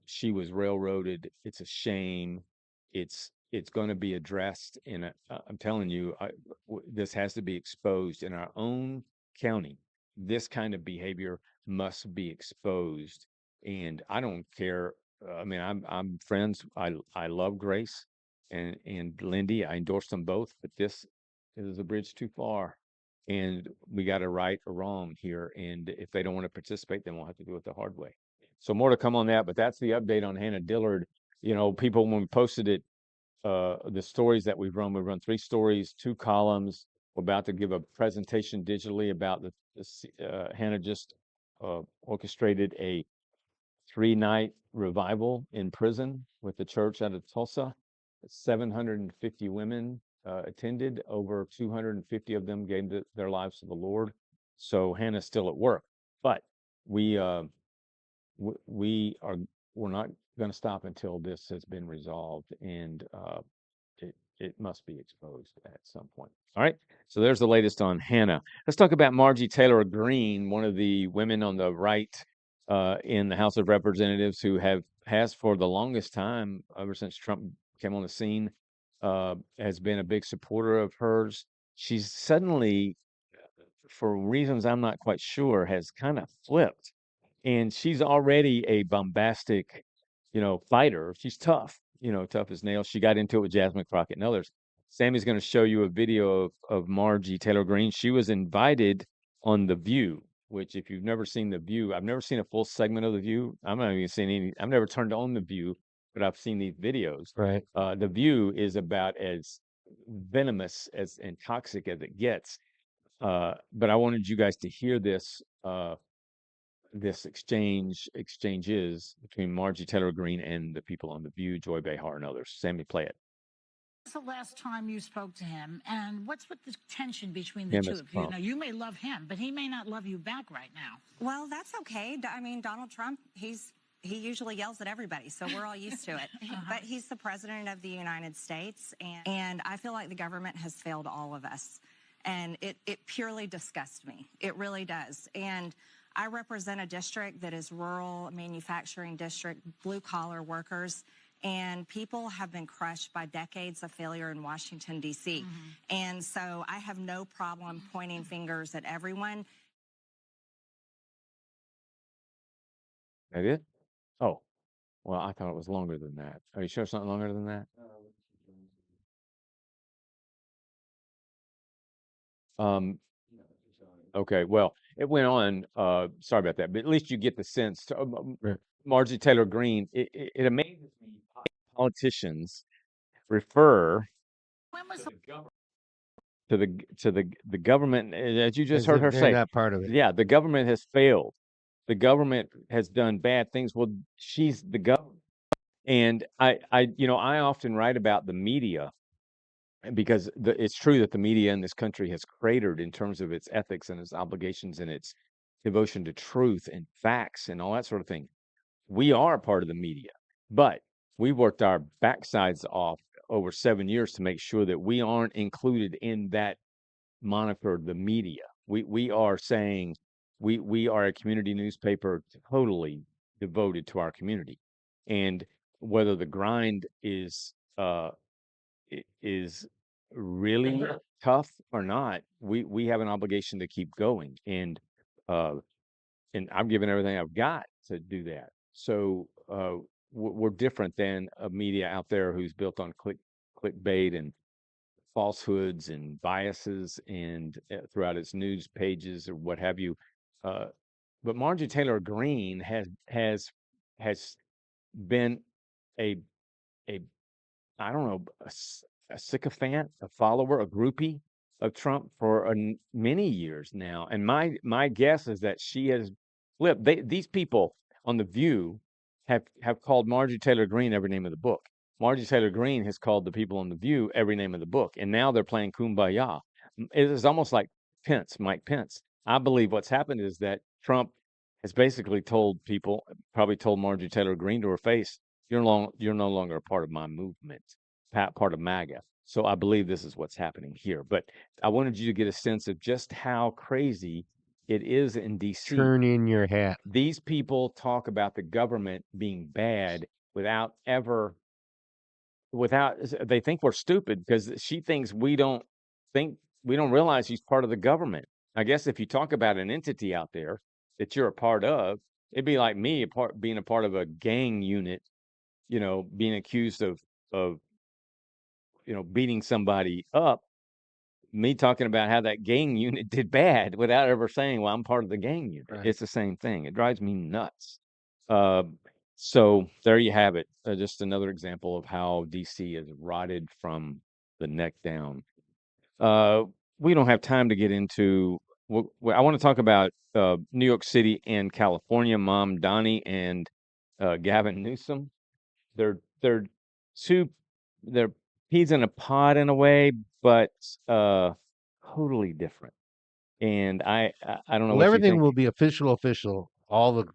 she was railroaded. It's a shame. It's going to be addressed I'm telling you, this has to be exposed in our own county. This kind of behavior must be exposed. And I don't care. I mean, I'm friends. I love Grace and Lindy. I endorse them both, but this is a bridge too far. And we got to right or wrong here. And if they don't want to participate, then we'll have to do it the hard way. So more to come on that, but that's the update on Hannah Dillard. You know, people, when we posted it, the stories that we've run 3 stories, 2 columns. We're about to give a presentation digitally about Hannah just orchestrated a 3-night revival in prison with the church out of Tulsa. 750 women attended. Over 250 of them gave their lives to the Lord. So Hannah's still at work, but we're not going to stop until this has been resolved, and it must be exposed at some point. All right. So there's the latest on Hannah. Let's talk about Margie Taylor Greene, one of the women on the right in the House of Representatives who has for the longest time, ever since Trump came on the scene, has been a big supporter of hers. She's suddenly, for reasons I'm not quite sure, has kind of flipped. And she's already a bombastic, fighter. She's tough, tough as nails. She got into it with Jasmine Crockett and others. Sammy's going to show you a video of Margie Taylor Greene. She was invited on The View, which if you've never seen The View, I've never seen a full segment of The View. I'm not even seeing any. I've never turned on The View, but I've seen these videos. Right. The View is about as venomous and toxic as it gets. but I wanted you guys to hear this this exchanges between Marjorie Taylor Greene and the people on The View, Joy Behar and others. Sammy, play it. What's the last time you spoke to him, and what's with the tension between the two of you? Now, you may love him, but he may not love you back right now. Well, that's okay. I mean, Donald Trump, he usually yells at everybody, so we're all used to it. But he's the president of the United States, and I feel like the government has failed all of us. And it purely disgusts me. It really does. And I represent a district that is rural, manufacturing district, blue-collar workers, and people have been crushed by decades of failure in Washington, D.C. And so I have no problem pointing fingers at everyone. That it? Oh, well, I thought it was longer than that. Are you sure it's not longer than that? Okay, well, it went on. Sorry about that, but at least you get the sense. Marjorie Taylor Greene, it amazes me how politicians refer to the government, as you just heard her say. Not part of it. Yeah, the government has failed. The government has done bad things. Well, she's the government, and I often write about the media, because it's true that the media in this country has cratered in terms of its ethics and its obligations and its devotion to truth and facts and all that sort of thing. We are part of the media, but we worked our backsides off over 7 years to make sure that we aren't included in that moniker, the media. We are saying we are a community newspaper totally devoted to our community, and whether the grind is really tough or not, we have an obligation to keep going, and I'm giving everything I've got to do that. So we're different than a media out there who's built on clickbait and falsehoods and biases and throughout its news pages or what have you. But Marjorie Taylor Greene has been a I don't know, a sycophant, a follower, a groupie of Trump for many years now. And my guess is that she has flipped. These people on The View have called Marjorie Taylor Greene every name of the book. Marjorie Taylor Greene has called the people on The View every name of the book. And now they're playing kumbaya. It is almost like Mike Pence. I believe what's happened is that Trump has basically told people, probably told Marjorie Taylor Greene to her face, you're no longer a part of my movement, part of MAGA. So I believe this is what's happening here. But I wanted you to get a sense of just how crazy it is in D.C. Turn in your hat. These people talk about the government being bad they think we're stupid because she thinks we don't realize she's part of the government. I guess if you talk about an entity out there that you're a part of, it'd be like me being a part of a gang unit, being accused of beating somebody up, me talking about how that gang unit did bad without ever saying, well, I'm part of the gang unit. Right. It's the same thing. It drives me nuts. So there you have it. Just another example of how DC is rotted from the neck down. We don't have time to get into, I want to talk about New York City and California. Mom Donnie and Gavin Newsom. They're peas in a pod in a way, but totally different. And I don't know. Well, everything will be official. All the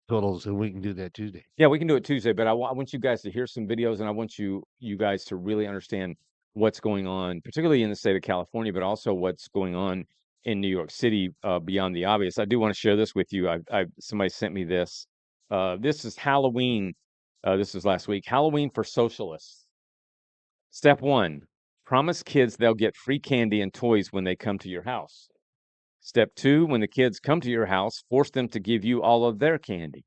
totals, and we can do that Tuesday. Yeah, we can do it Tuesday. But I want you guys to hear some videos, and I want you guys to really understand what's going on, particularly in the state of California, but also what's going on in New York City beyond the obvious. I do want to share this with you. Somebody sent me this. This is Halloween. This was last week. Halloween for socialists. Step 1, promise kids they'll get free candy and toys when they come to your house. Step 2, when the kids come to your house, force them to give you all of their candy.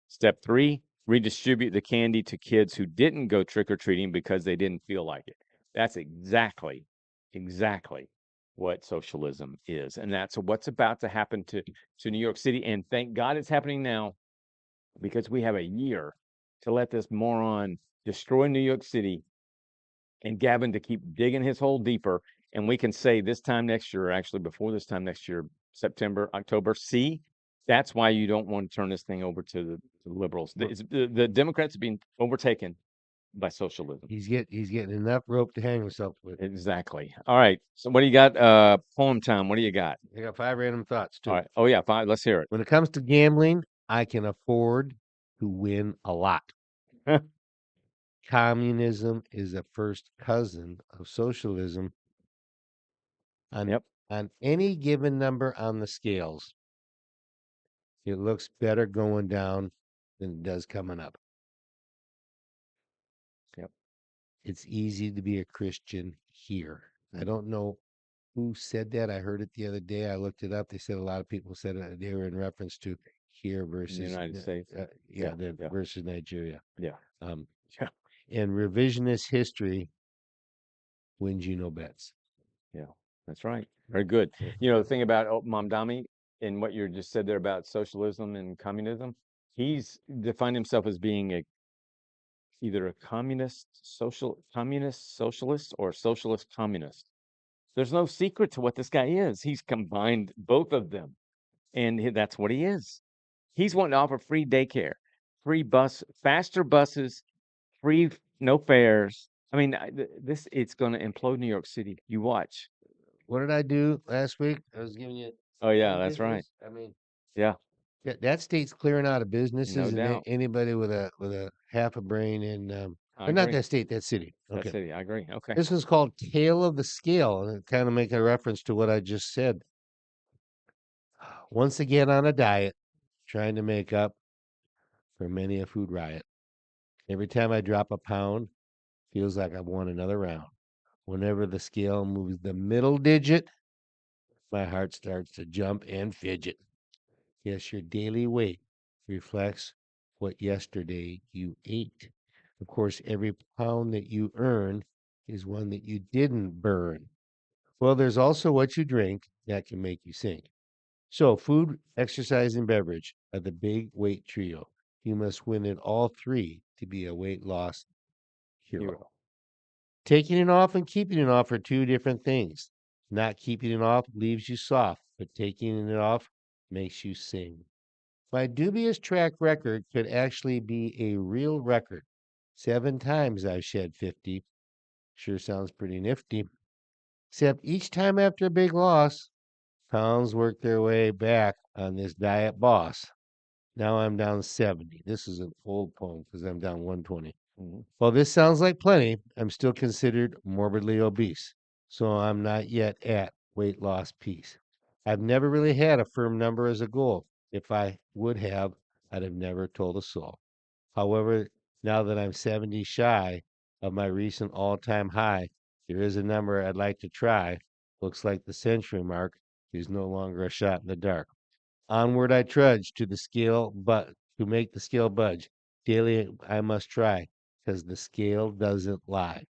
Step 3, redistribute the candy to kids who didn't go trick-or-treating because they didn't feel like it. That's exactly what socialism is. And that's what's about to happen to New York City. And thank God it's happening now, because we have a year to let this moron destroy New York City and Gavin to keep digging his hole deeper and we can say this time next year, or actually before this time next year, September, October, see, that's why you don't want to turn this thing over to the liberals. The Democrats are being overtaken by socialism. He's getting enough rope to hang himself with. Exactly. All right. So what do you got? Poem time. What do you got? I got 5 random thoughts too. All right. Oh yeah, 5. Let's hear it. When it comes to gambling, I can afford to win a lot. Communism is a first cousin of socialism. On any given number on the scales, it looks better going down than it does coming up. Yep. It's easy to be a Christian here. I don't know who said that. I heard it the other day. I looked it up. They said a lot of people said they were in reference to here versus the United States. Versus Nigeria. Yeah. And revisionist history wins you no bets. Yeah, that's right. Very good. You know, the thing about Mamdani and what you just said there about socialism and communism, he's defined himself as being either a communist socialist or a socialist communist. There's no secret to what this guy is. He's combined both of them, and that's what he is. He's wanting to offer free daycare, free faster buses, free no fares. I mean, it's going to implode New York City. You watch. What did I do last week? I was giving you. Oh yeah, that's right. I mean, yeah, that state's clearing out of businesses, no and doubt. Anybody with a half a brain and or not that state, that city. Okay, that city. I agree. Okay, this one's called "Tale of the Scale," and it kind of make a reference to what I just said. Once again on a diet, trying to make up for many a food riot. Every time I drop a pound, feels like I've won another round. Whenever the scale moves the middle digit, my heart starts to jump and fidget. Yes, your daily weight reflects what yesterday you ate. Of course, every pound that you earn is one that you didn't burn. Well, there's also what you drink that can make you sink. So, food, exercise, and beverage are the big weight trio. You must win at all 3 to be a weight loss hero. Taking it off and keeping it off are 2 different things. Not keeping it off leaves you soft, but taking it off makes you sing. My dubious track record could actually be a real record. 7 times I've shed 50. Sure sounds pretty nifty. Except each time after a big loss, pounds work their way back on this diet boss. Now I'm down 70. This is an old poem because I'm down 120. While this sounds like plenty, I'm still considered morbidly obese, so I'm not yet at weight loss peace. I've never really had a firm number as a goal. If I would have, I'd have never told a soul. However, now that I'm 70 shy of my recent all-time high, there is a number I'd like to try. Looks like the century mark is no longer a shot in the dark. Onward I trudge to the scale, but to make the scale budge. Daily I must try, 'cause the scale doesn't lie.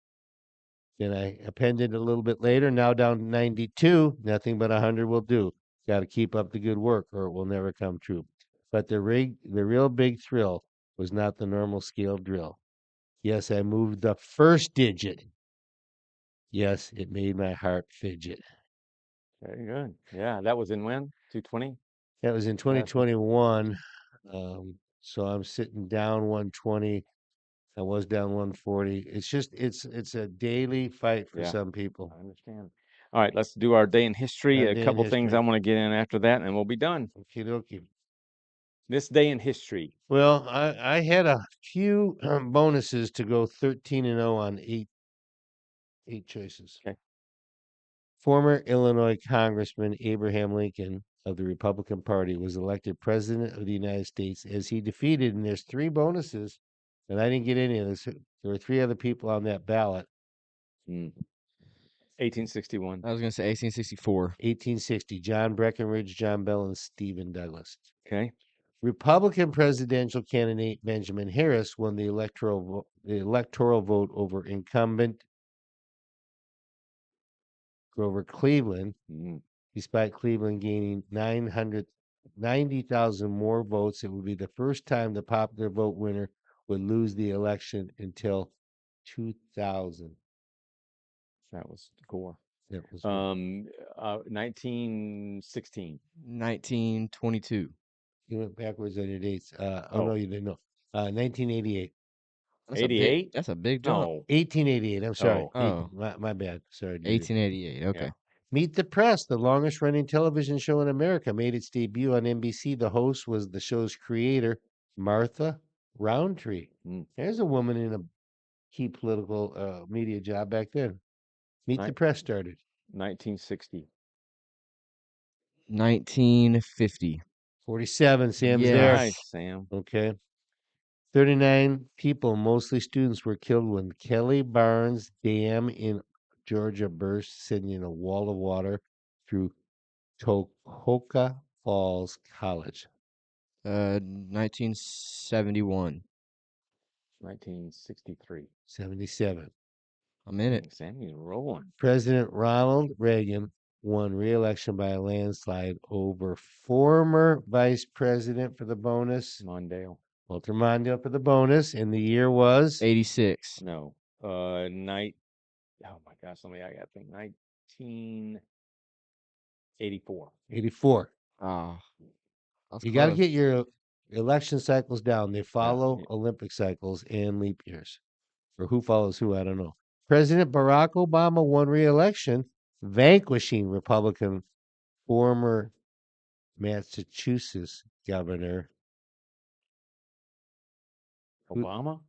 Then I appended a little bit later, now down to 92. Nothing but 100 will do. Got to keep up the good work, or it will never come true. But the real big thrill was not the normal scale drill. Yes, I moved the first digit. Yes, it made my heart fidget. Very good. Yeah, that was in when? 220? That was in 2021. So I'm sitting down 120. I was down 140. It's just it's a daily fight for some people. I understand. All right, let's do our day in history. A couple things I want to get in after that, and we'll be done. Okie dokie. This day in history. Well, I had a few bonuses to go 13-0 on eight choices. Okay. Former Illinois Congressman Abraham Lincoln of the Republican Party was elected President of the United States as he defeated, and there's 3 bonuses, and I didn't get any of this. There were 3 other people on that ballot. 1861. I was going to say 1864. 1860. John Breckinridge, John Bell, and Stephen Douglas. Okay. Republican presidential candidate Benjamin Harris won the electoral vote over incumbent Grover Cleveland, despite Cleveland gaining 990,000 more votes. It would be the first time the popular vote winner would lose the election until 2000. That was Gore. That was 1916. 1922. you went backwards on your dates. Oh no, you didn't know. 1988. That's 88? That's a big jump. No. 1888. I'm sorry. Oh. My bad. Sorry. 1888. Okay. Yeah. Meet the Press, the longest running television show in America, made its debut on NBC. The host was the show's creator, Martha Roundtree. There's a woman in a key political media job back then. Meet the Press started. 1960. 1950. 47. Sam's Yes. there. Nice, Sam. Okay. 39 people, mostly students, were killed when Kelly Barnes Dam in Georgia burst, sending a wall of water through Tohoka Falls College. 1971. 1963. 77. I'm in it. Sammy's rolling. President Ronald Reagan won re-election by a landslide over former vice president for the bonus, Walter Mondale for the bonus, and the year was 86. No. Oh my gosh, I got to think 1984. 84. Oh. You got to get your election cycles down. They follow Olympic cycles and leap years. Or who follows who, I don't know. President Barack Obama won re-election, vanquishing Republican former Massachusetts governor Obama?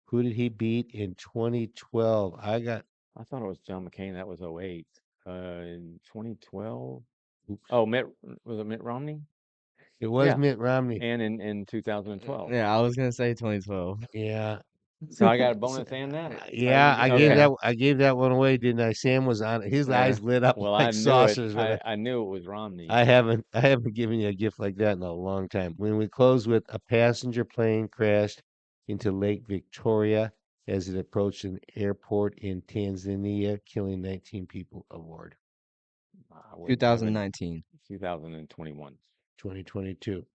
Who did he beat in 2012? I thought it was John McCain. That was 08. In 2012. Oops. Oh, was it Mitt Romney? It was Mitt Romney. And in 2012. Yeah, I was gonna say 2012. Yeah. So I got a bonus and that. Yeah, I gave that one away, didn't I? Sam was on it. His eyes lit up like saucers. I knew it was Romney. I haven't given you a gift like that in a long time. When we close with a passenger plane crashed into Lake Victoria as it approached an airport in Tanzania, killing 19 people aboard. 2019. 2021. 2022.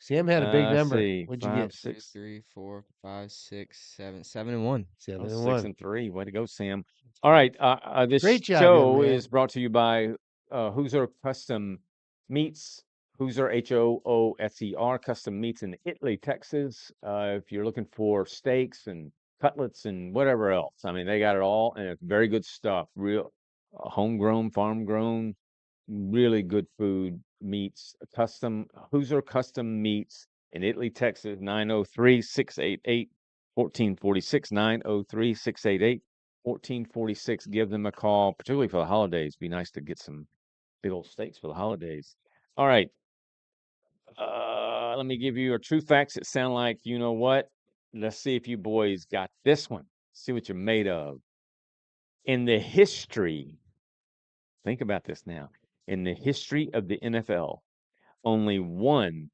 Sam had a big number. What'd you get? 6, 3, 4, 5, 6, 7, 7 and 1. 7 and 6 and 3. Way to go, Sam. All right. This Great job, show is brought to you by Hooser Custom Meats. Hooser, Hooser Custom Meats in Italy, Texas. If you're looking for steaks and cutlets and whatever else, I mean, they got it all, and it's very good stuff. Real homegrown, farm grown, really good food. Meats, Hooser Custom Meats in Italy, Texas, 903-688-1446, 903-688-1446. Give them a call, particularly for the holidays. Be nice to get some big old steaks for the holidays. All right. Let me give you a true facts that sound like you know what. Let's see if you boys got this one. See what you're made of. In the history, think about this now. In the history of the NFL, only one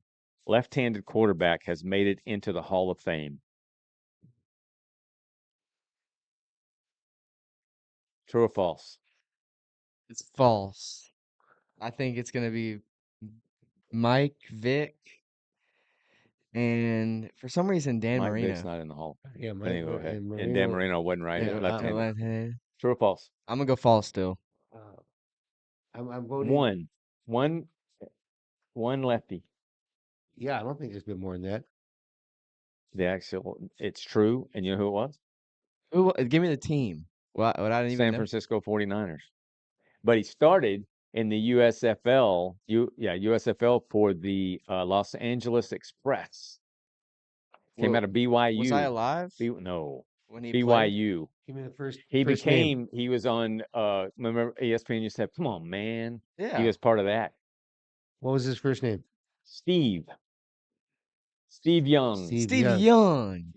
left-handed quarterback has made it into the Hall of Fame. True or false? It's false. I think it's going to be Mike Vick, and for some reason, Dan Marino. Mike Vick's not in the Hall of Fame. Yeah, Mike go ahead. And Dan Marino wasn't right. Left-handed. True or false? I'm going to go false still. I'm voting. One lefty. Yeah, I don't think there's been more than that. It's true. And you know who it was? Give me the team. What I didn't even know. San Francisco 49ers. But he started in the USFL, USFL for the Los Angeles Express. Came out of BYU. Was I alive? No. When he BYU. played? Give me the first. He was on, remember ESPN used to have, come on, man. Yeah. He was part of that. What was his first name? Steve Young. Steve Young.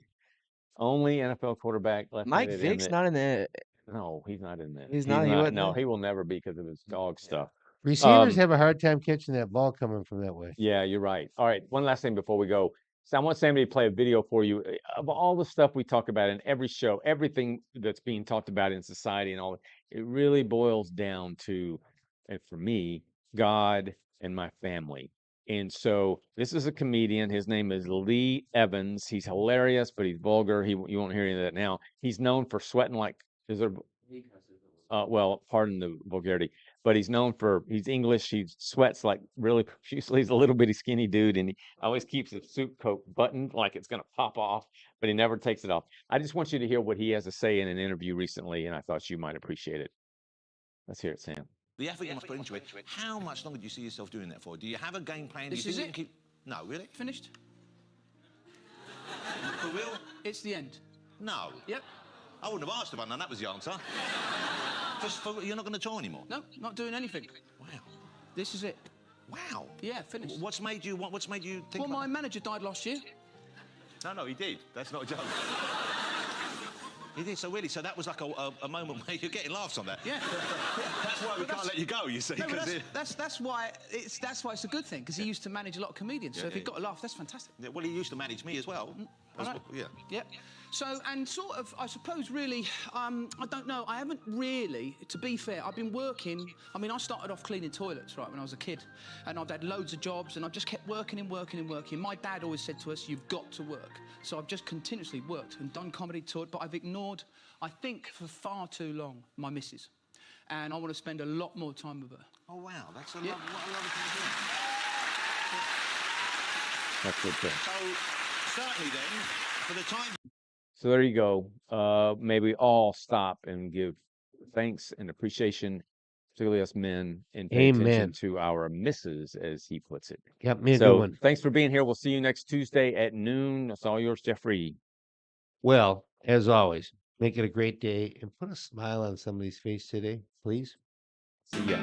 Only NFL quarterback left. Mike Vick's not in that. No, he's not in that. He's not. No, he will never be because of his dog stuff. Receivers have a hard time catching that ball coming from that way. Yeah, you're right. All right, one last thing before we go. So I want Sammy to play a video for you of all the stuff we talk about in every show, everything that's being talked about in society and all. It really boils down to, and for me, God and my family. And so this is a comedian. His name is Lee Evans. He's hilarious, but he's vulgar. You won't hear any of that now. He's known for sweating like. well, pardon the vulgarity, but he's known for, he's English. He sweats like really profusely. He's a little bitty skinny dude, and he always keeps his suit coat buttoned like it's going to pop off, but he never takes it off. I just want you to hear what he has to say in an interview recently, and I thought you might appreciate it. Let's hear it, Sam. The effort you must put into it. How much longer do you see yourself doing that for? Do you have a game plan? This do you is think it. you can keep... No, really? Finished? For real? It's the end. No. Yep. I wouldn't have asked if I'd known that was the answer. You're not going to tour anymore? No, not doing anything. Wow. This is it. Wow. Yeah, finished. What's made you think Well, about my manager died last year. No, he did. That's not a joke. He did. So really, so that was like a moment where you're getting laughs on that. Yeah. That's why we can't let you go, you see. No, that's why it's a good thing, because he used to manage a lot of comedians. So if he got a laugh, that's fantastic. Yeah, well, he used to manage me as well. Yeah. Yeah. So, and sort of, I suppose, really, I don't know. I haven't really, to be fair, I've been working. I mean, I started off cleaning toilets, right, when I was a kid. And I've had loads of jobs, and I've just kept working and working and working. My dad always said to us, you've got to work. So I've just continuously worked and done comedy, toured, but I've ignored, I think, for far too long, my missus. And I want to spend a lot more time with her. Oh, wow. That's a lovely thing to do. That's good thing. So, certainly then, for the time... So there you go. May we all stop and give thanks and appreciation, particularly us men, and pay attention to our misses, as he puts it. Yep, me a good one. Thanks for being here. We'll see you next Tuesday at noon. That's all yours, Jeffrey. Well, as always, make it a great day and put a smile on somebody's face today, please. See ya.